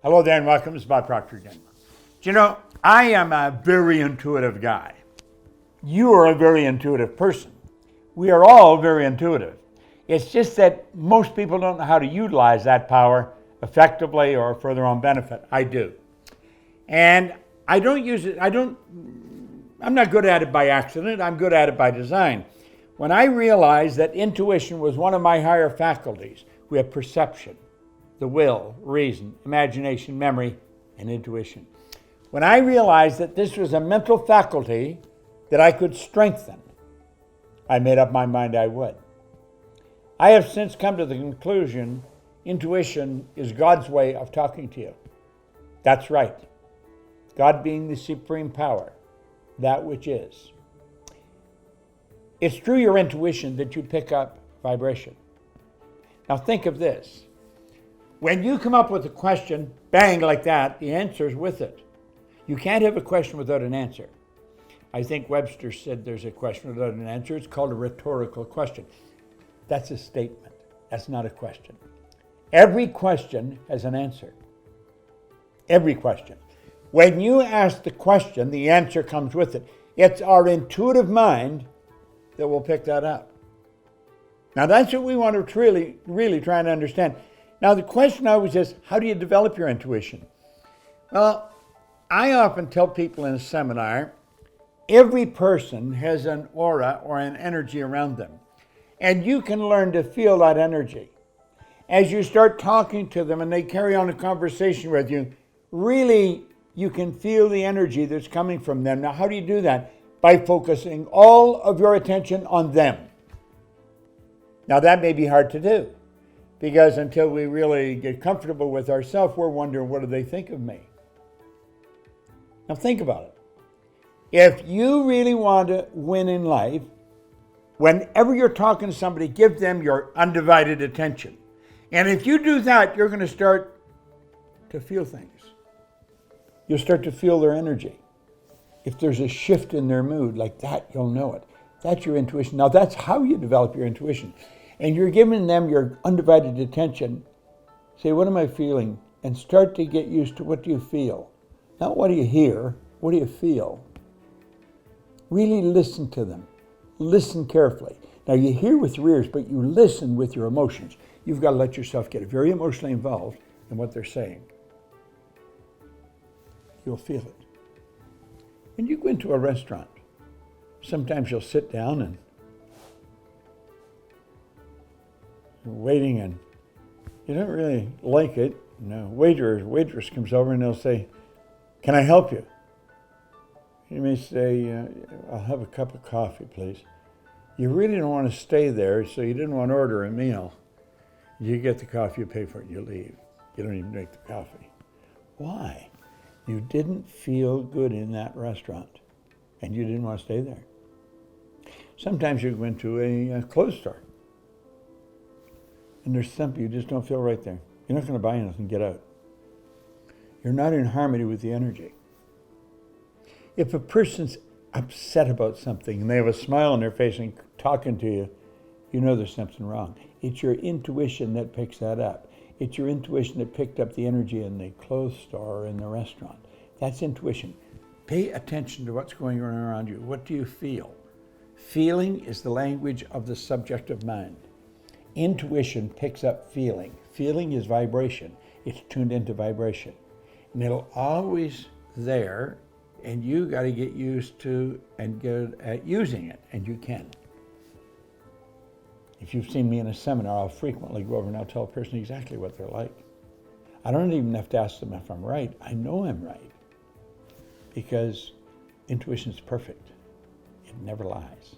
Hello there and welcome. It's Bob Proctor again. Do you know, I am a very intuitive guy. You are a very intuitive person. We are all very intuitive. It's just that most people don't know how to utilize that power effectively or for their own benefit. I do. And I don't use it, I'm not good at it by accident, I'm good at it by design. When I realized that intuition was one of my higher faculties, we have perception, the will, reason, imagination, memory, and intuition. When I realized that this was a mental faculty that I could strengthen, I made up my mind I would. I have since come to the conclusion intuition is God's way of talking to you. That's right. God being the supreme power, that which is. It's through your intuition that you pick up vibration. Now think of this. When you come up with a question, bang, like that, the answer's with it. You can't have a question without an answer. I think Webster said there's a question without an answer. It's called a rhetorical question. That's a statement. That's not a question. Every question has an answer. Every question. When you ask the question, the answer comes with it. It's our intuitive mind that will pick that up. Now that's what we want to really try and understand. Now the question always is, how do you develop your intuition? Well, I often tell people in a seminar, every person has an aura or an energy around them. And you can learn to feel that energy. As you start talking to them and they carry on a conversation with you, really you can feel the energy that's coming from them. Now how do you do that? By focusing all of your attention on them. Now that may be hard to do, because until we really get comfortable with ourselves, we're wondering, what do they think of me? Now think about it. If you really want to win in life, whenever you're talking to somebody, give them your undivided attention. And if you do that, you're going to start to feel things. You'll start to feel their energy. If there's a shift in their mood like that, you'll know it. That's your intuition. Now that's how you develop your intuition. And you're giving them your undivided attention. Say, what am I feeling? And start to get used to, what do you feel? Not what do you hear, what do you feel? Really listen to them. Listen carefully. Now you hear with your ears, but you listen with your emotions. You've got to let yourself get very emotionally involved in what they're saying. You'll feel it. When you go into a restaurant, sometimes you'll sit down and you're waiting and you don't really like it. Waiter or waitress comes over and they'll say, "Can I help you?" You may say, "I'll have a cup of coffee, please." You really don't want to stay there, so you didn't want to order a meal. You get the coffee, you pay for it, and you leave. You don't even drink the coffee. Why? You didn't feel good in that restaurant, and you didn't want to stay there. Sometimes you go into a clothes store, and there's something you just don't feel right there. You're not going to buy anything, get out. You're not in harmony with the energy. If a person's upset about something and they have a smile on their face and talking to you, you know there's something wrong. It's your intuition that picks that up. It's your intuition that picked up the energy in the clothes store or in the restaurant. That's intuition. Pay attention to what's going on around you. What do you feel? Feeling is the language of the subjective mind. Intuition picks up feeling. Feeling is vibration. It's tuned into vibration. And it'll always there, and you got to get used to and good at using it, and you can. If you've seen me in a seminar, I'll frequently go over and I'll tell a person exactly what they're like. I don't even have to ask them if I'm right. I know I'm right, because intuition is perfect. It never lies.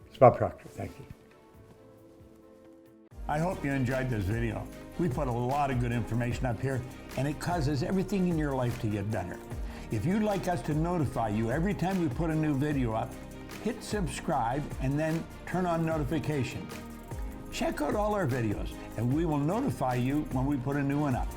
It's Bob Proctor. Thank you. I hope you enjoyed this video. We put a lot of good information up here, and it causes everything in your life to get better. If you'd like us to notify you every time we put a new video up, hit subscribe and then turn on notification. Check out all our videos, and we will notify you when we put a new one up.